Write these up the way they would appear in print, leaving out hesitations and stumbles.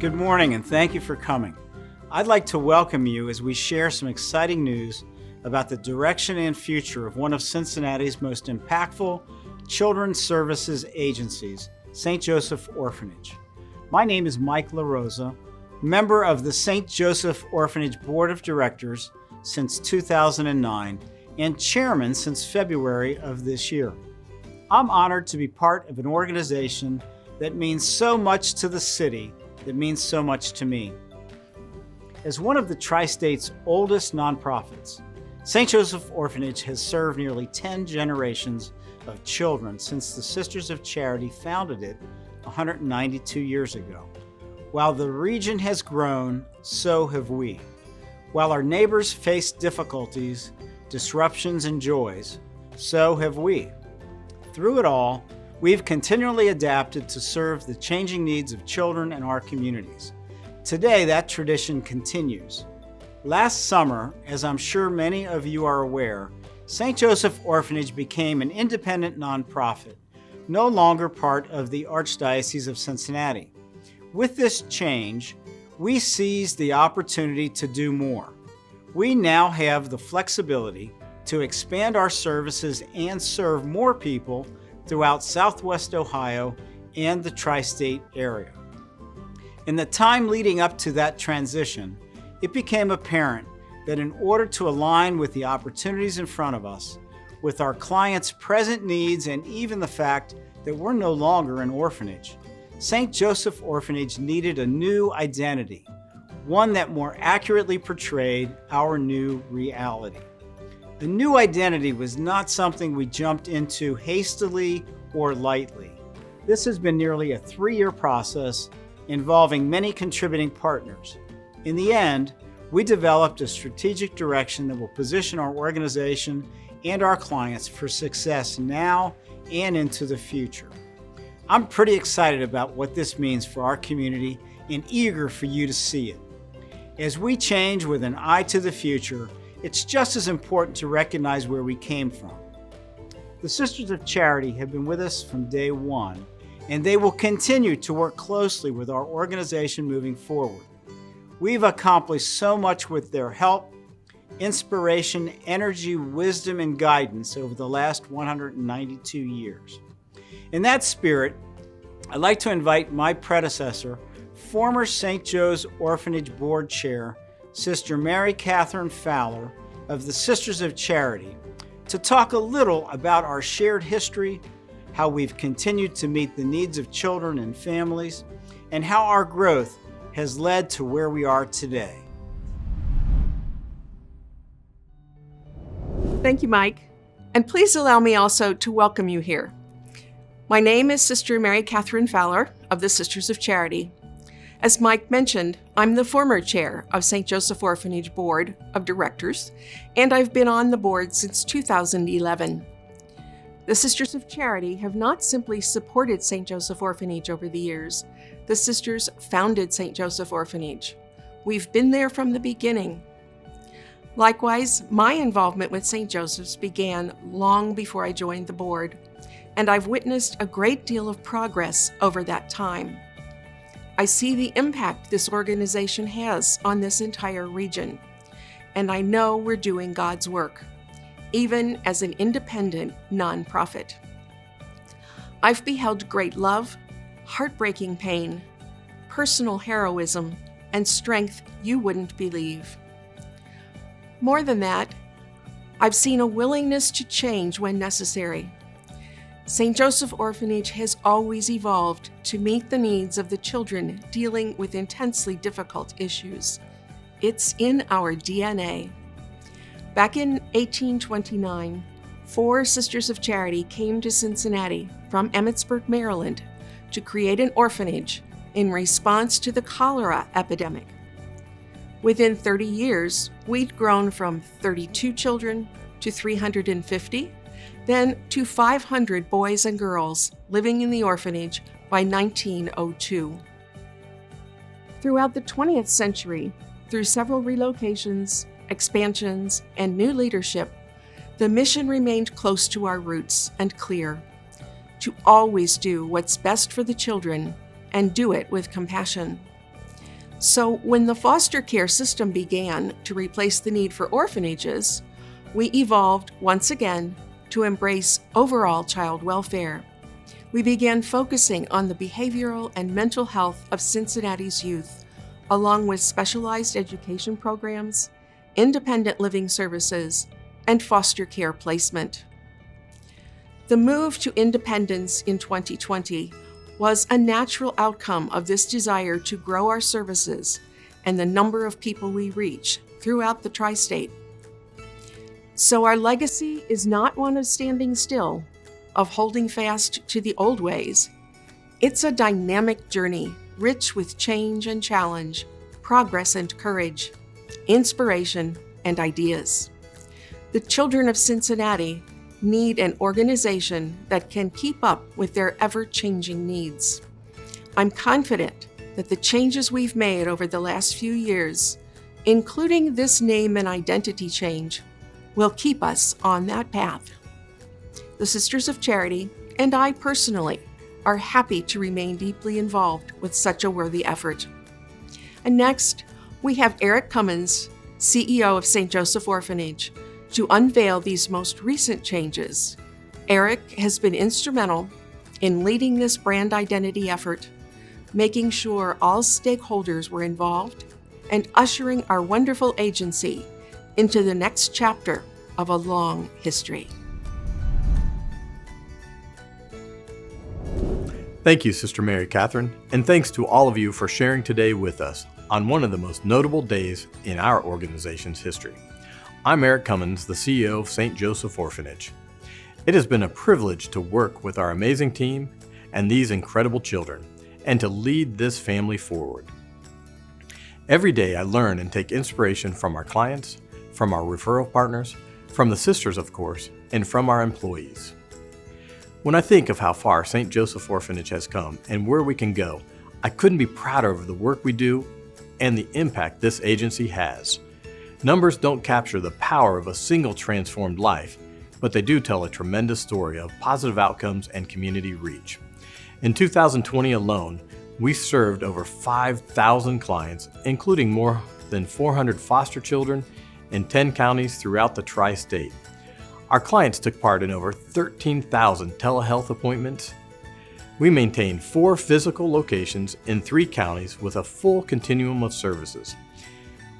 Good morning and thank you for coming. I'd like to welcome you as we share some exciting news about the direction and future of one of Cincinnati's most impactful children's services agencies, St. Joseph Orphanage. My name is Mike LaRosa, member of the St. Joseph Orphanage Board of Directors since 2009 and chairman since February of this year. I'm honored to be part of an organization that means so much to the city, that means so much to me. As one of the Tri-State's oldest nonprofits, St. Joseph Orphanage has served nearly 10 generations of children since the Sisters of Charity founded it 192 years ago. While the region has grown, so have we. While our neighbors face difficulties, disruptions, and joys, so have we. Through it all, we've continually adapted to serve the changing needs of children in our communities. Today, that tradition continues. Last summer, as I'm sure many of you are aware, St. Joseph Orphanage became an independent nonprofit, no longer part of the Archdiocese of Cincinnati. With this change, we seized the opportunity to do more. We now have the flexibility to expand our services and serve more people throughout Southwest Ohio and the Tri-State area. In the time leading up to that transition, it became apparent that in order to align with the opportunities in front of us, with our clients' present needs and even the fact that we're no longer an orphanage, St. Joseph Orphanage needed a new identity, one that more accurately portrayed our new reality. The new identity was not something we jumped into hastily or lightly. This has been nearly a 3-year process involving many contributing partners. In the end, we developed a strategic direction that will position our organization and our clients for success now and into the future. I'm pretty excited about what this means for our community and eager for you to see it. As we change with an eye to the future, it's just as important to recognize where we came from. The Sisters of Charity have been with us from day one, and they will continue to work closely with our organization moving forward. We've accomplished so much with their help, inspiration, energy, wisdom, and guidance over the last 192 years. In that spirit, I'd like to invite my predecessor, former St. Joe's Orphanage Board Chair, Sister Mary Catherine Fowler of the Sisters of Charity, to talk a little about our shared history, how we've continued to meet the needs of children and families, and how our growth has led to where we are today. Thank you, Mike. And please allow me also to welcome you here. My name is Sister Mary Catherine Fowler of the Sisters of Charity. As Mike mentioned, I'm the former chair of St. Joseph Orphanage Board of Directors, and I've been on the board since 2011. The Sisters of Charity have not simply supported St. Joseph Orphanage over the years. The Sisters founded St. Joseph Orphanage. We've been there from the beginning. Likewise, my involvement with St. Joseph's began long before I joined the board, and I've witnessed a great deal of progress over that time. I see the impact this organization has on this entire region, and I know we're doing God's work, even as an independent nonprofit. I've beheld great love, heartbreaking pain, personal heroism, and strength you wouldn't believe. More than that, I've seen a willingness to change when necessary. St. Joseph Orphanage has always evolved to meet the needs of the children dealing with intensely difficult issues. It's in our DNA. Back in 1829, 4 Sisters of Charity came to Cincinnati from Emmitsburg, Maryland, to create an orphanage in response to the cholera epidemic. Within 30 years, we'd grown from 32 children to 350, then to 500 boys and girls living in the orphanage by 1902. Throughout the 20th century, through several relocations, expansions, and new leadership, the mission remained close to our roots and clear: to always do what's best for the children and do it with compassion. So when the foster care system began to replace the need for orphanages, we evolved once again to embrace overall child welfare. We began focusing on the behavioral and mental health of Cincinnati's youth, along with specialized education programs, independent living services, and foster care placement. The move to independence in 2020 was a natural outcome of this desire to grow our services and the number of people we reach throughout the tri-state. So our legacy is not one of standing still, of holding fast to the old ways. It's a dynamic journey, rich with change and challenge, progress and courage, inspiration and ideas. The children of Cincinnati need an organization that can keep up with their ever-changing needs. I'm confident that the changes we've made over the last few years, including this name and identity change, will keep us on that path. The Sisters of Charity, and I personally, are happy to remain deeply involved with such a worthy effort. And next, we have Eric Cummins, CEO of St. Joseph Orphanage, to unveil these most recent changes. Eric has been instrumental in leading this brand identity effort, making sure all stakeholders were involved, and ushering our wonderful agency into the next chapter of a long history. Thank you, Sister Mary Catherine, and thanks to all of you for sharing today with us on one of the most notable days in our organization's history. I'm Eric Cummins, the CEO of St. Joseph Orphanage. It has been a privilege to work with our amazing team and these incredible children, and to lead this family forward. Every day I learn and take inspiration from our clients, from our referral partners, from the sisters, of course, and from our employees. When I think of how far St. Joseph Orphanage has come and where we can go, I couldn't be prouder of the work we do and the impact this agency has. Numbers don't capture the power of a single transformed life, but they do tell a tremendous story of positive outcomes and community reach. In 2020 alone, we served over 5,000 clients, including more than 400 foster children in 10 counties throughout the tri-state. Our clients took part in over 13,000 telehealth appointments. We maintain 4 physical locations in 3 counties with a full continuum of services.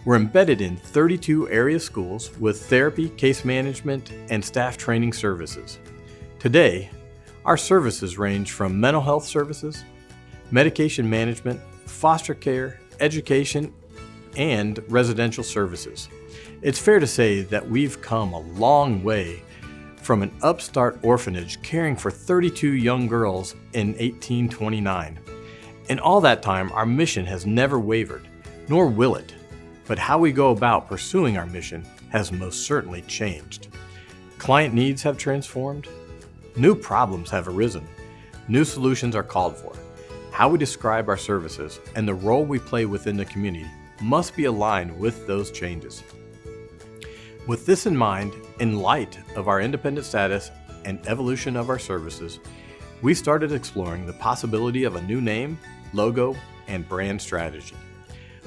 We're embedded in 32 area schools with therapy, case management, and staff training services. Today, our services range from mental health services, medication management, foster care, education, and residential services. It's fair to say that we've come a long way from an upstart orphanage caring for 32 young girls in 1829. In all that time, our mission has never wavered, nor will it. But how we go about pursuing our mission has most certainly changed. Client needs have transformed. New problems have arisen. New solutions are called for. How we describe our services and the role we play within the community must be aligned with those changes. With this in mind, in light of our independent status and evolution of our services, we started exploring the possibility of a new name, logo, and brand strategy.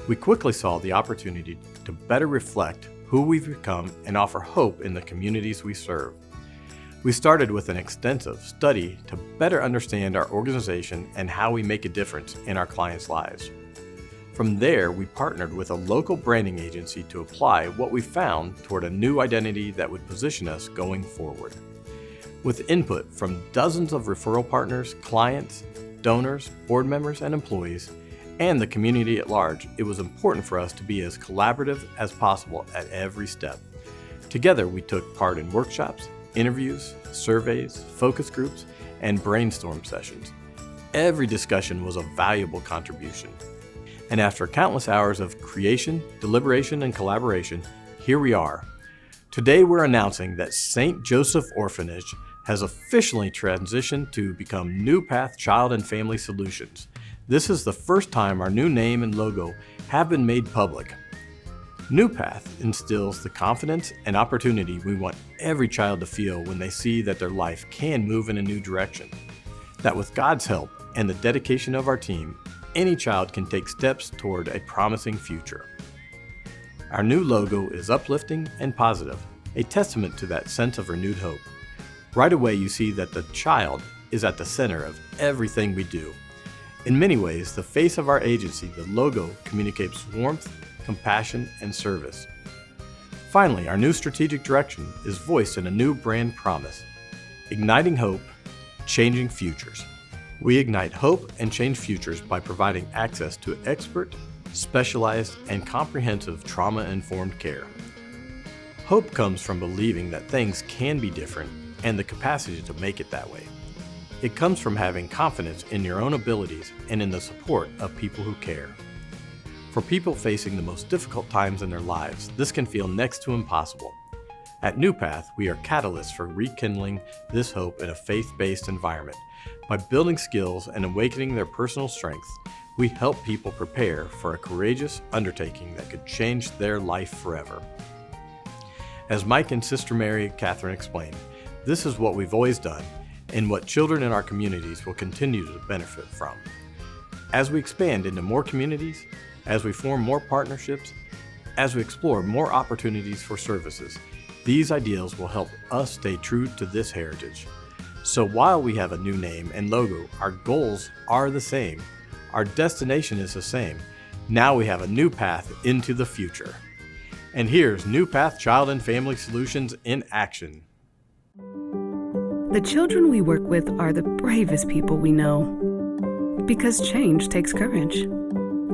We quickly saw the opportunity to better reflect who we've become and offer hope in the communities we serve. We started with an extensive study to better understand our organization and how we make a difference in our clients' lives. From there, we partnered with a local branding agency to apply what we found toward a new identity that would position us going forward. With input from dozens of referral partners, clients, donors, board members, and employees, and the community at large, it was important for us to be as collaborative as possible at every step. Together, we took part in workshops, interviews, surveys, focus groups, and brainstorm sessions. Every discussion was a valuable contribution. And after countless hours of creation, deliberation, and collaboration, here we are. Today we're announcing that St. Joseph Orphanage has officially transitioned to become New Path Child and Family Solutions. This is the first time our new name and logo have been made public. New Path instills the confidence and opportunity we want every child to feel when they see that their life can move in a new direction. That with God's help and the dedication of our team, any child can take steps toward a promising future. Our new logo is uplifting and positive, a testament to that sense of renewed hope. Right away, you see that the child is at the center of everything we do. In many ways, the face of our agency, the logo, communicates warmth, compassion, and service. Finally, our new strategic direction is voiced in a new brand promise: igniting hope, changing futures. We ignite hope and change futures by providing access to expert, specialized, and comprehensive trauma-informed care. Hope comes from believing that things can be different and the capacity to make it that way. It comes from having confidence in your own abilities and in the support of people who care. For people facing the most difficult times in their lives, this can feel next to impossible. At New Path, we are catalysts for rekindling this hope in a faith-based environment. By building skills and awakening their personal strengths, we help people prepare for a courageous undertaking that could change their life forever. As Mike and Sister Mary Catherine explained, this is what we've always done and what children in our communities will continue to benefit from. As we expand into more communities, as we form more partnerships, as we explore more opportunities for services, these ideals will help us stay true to this heritage. So while we have a new name and logo, our goals are the same. Our destination is the same. Now we have a new path into the future. And here's New Path Child and Family Solutions in action. The children we work with are the bravest people we know. Because change takes courage.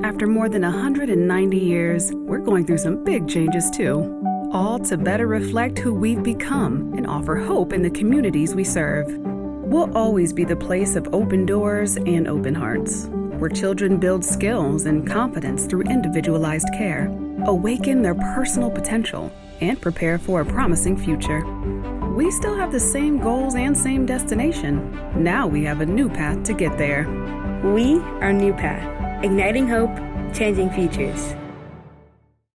After more than 190 years, we're going through some big changes too. All to better reflect who we've become and offer hope in the communities we serve. We'll always be the place of open doors and open hearts, where children build skills and confidence through individualized care, awaken their personal potential, and prepare for a promising future. We still have the same goals and same destination. Now we have a new path to get there. We are New Path, igniting hope, changing futures.